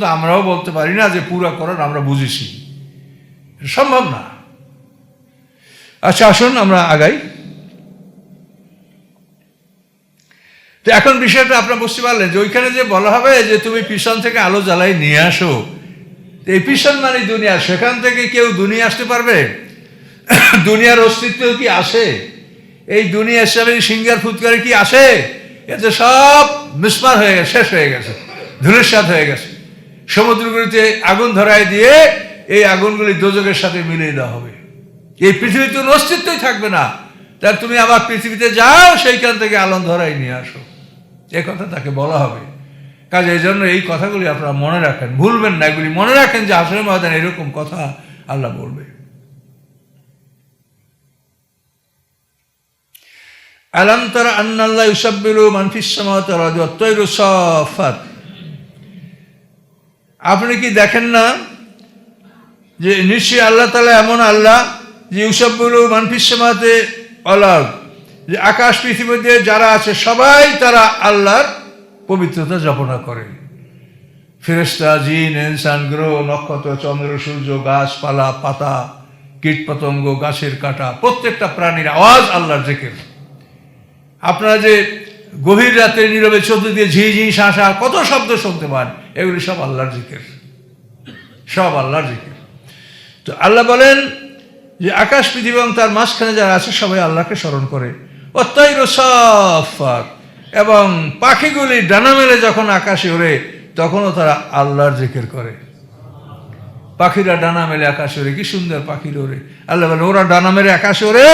পর্যন্ত আমরাও বলতে পারি না যে পুরা কোরআন আমরা বুঝেছি, সম্ভব না। আচ্ছা, আসুন আমরা আগাই। তো এখন বিষয়টা আপনারা বুঝতে পারলেন যে ওইখানে যে বলা হবে যে তুমি পিছন থেকে আলো জ্বালাই নিয়ে আসো, এই পিছন মানে দুনিয়া, সেখান থেকে কেউ দুনিয়া আসতে পারবে? দুনিয়ার অস্তিত্ব কি আসে? এই দুনিয়া হিসাবে সিঙ্গার ফুৎকারে কি আসে? এতে সব মিসমার হয়ে গেছে, শেষ হয়ে গেছে, ধূলিসাৎ হয়ে গেছে। সমুদ্রগুলিতে আগুন ধরায় দিয়ে এই আগুনগুলি দোজখের সাথে মিলিয়ে দেওয়া হবে। এই পৃথিবীতে কোনো অস্তিত্বই থাকবে না। তার তুমি আবার পৃথিবীতে যাও, সেইখান থেকে আলো ধরাই নিয়ে আসো, এ কথা তাকে বলা হবে। কাজে এই জন্য এই কথাগুলি আপনারা মনে রাখেন, ভুলবেন না, এগুলি মনে রাখেন যে হাশরের ময়দানে এরকম কথা আল্লাহ বলবে। আলাম তারা আন্নাল্লাহ ইউসাব্বিহু মান ফিস সামাওয়াতি ওয়াল আরদি ওয়াত তায়রু সাফাত। আপনি কি দেখেন না যে নিশ্চয়ই আল্লাহ তাআলা এমন আল্লাহ যে ইউসাব্বিহু মান ফিস সামাওয়াতি ওয়াল আরদি, যে আকাশ পৃথিবীতে যারা আছে সবাই তারা আল্লাহর পবিত্রতা জপনা করে। ফেরেশতা, জিন, ইনসান, গ্রহ, নক্ষত্র, চন্দ্র, সূর্য, গাছপালা, পাতা, কীট পতঙ্গ, গাছের কাঁটা, প্রত্যেকটা প্রাণীর আওয়াজ আল্লাহর জিকির। আপনারা যে গভীর রাতে নীরবে চতুর্দিকে ঝিঝি শাঁসা কত শব্দ শুনতে পান, এগুলি সব আল্লাহর জিকির, সব আল্লাহর জিকির। তো আল্লাহ বলেন যে আকাশ পৃথিবী এবং তার মাঝখানে যারা আছে সবাই আল্লাহকে স্মরণ করে। ওয়াত তায়রু সাফাত, এবং পাখিগুলি ডানা মেলে যখন আকাশে ওড়ে তখনও তারা আল্লাহর জিকির করে। পাখিরা ডানা মেলে আকাশে ওড়ে, কি সুন্দর পাখির ওড়ে। আল্লাহ বলে ওরা ডানা মেলে আকাশে ওড়ে,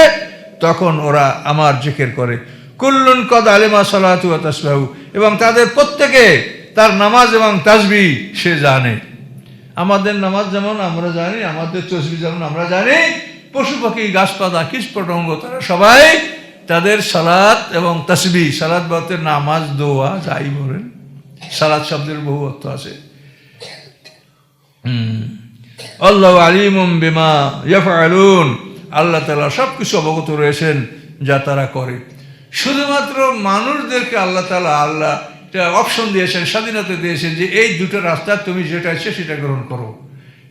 তখন ওরা আমার জিকির করে। কুল্লুন কদ আলিমা সালাতু ওয়া তাসবিহু, এবং তাদের প্রত্যেকে তার নামাজ এবং তাসবিহ সে জানে। আমাদের নামাজ যেমন আমরা জানি, আমাদের তাসবিহ যেমন আমরা জানি, পশু পাখি, গাছপাতা, কীটপতঙ্গ তারা সবাই তাদের সালাত এবং তাসবিহ, সালাত বলতে নামাজ, দোয়া যাই বলেন, সালাত শব্দের বহু অর্থ আছে। আল্লাহু আলিমুম বিমা ইয়াফআলুন, আল্লাহ তাআলা সবকিছু অবগত রয়েছেন যা তারা করে। শুধুমাত্র মানুষদেরকে আল্লাহ তাআলা অপশন দিয়েছেন, স্বাধীনতা দিয়েছেন যে এই দুটো রাস্তা তুমি যেটা আছে সেটা গ্রহণ করো,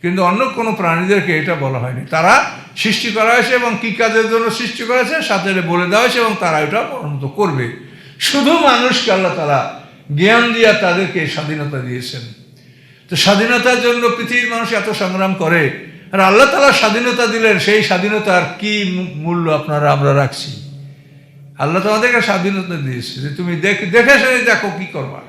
কিন্তু অন্য কোনো প্রাণীদেরকে এটা বলা হয়নি। তারা সৃষ্টি করা হয়েছে এবং কী কাজের জন্য সৃষ্টি করা হয়েছে সাথে বলে দেওয়া হয়েছে এবং তারা এটা পরিণত করবে। শুধু মানুষকে আল্লাহ তাআলা জ্ঞান দিয়া তাদেরকে স্বাধীনতা দিয়েছেন। তো স্বাধীনতার জন্য পৃথিবীর মানুষ এত সংগ্রাম করে, আর আল্লাহ তাআলা স্বাধীনতা দিলেন, সেই স্বাধীনতার কি মূল্য আমরা রাখছি? আল্লাহ তোমাদেরকে স্বাধীনতা দিয়েছে যে তুমি দেখে শুনে দেখো কি করবা।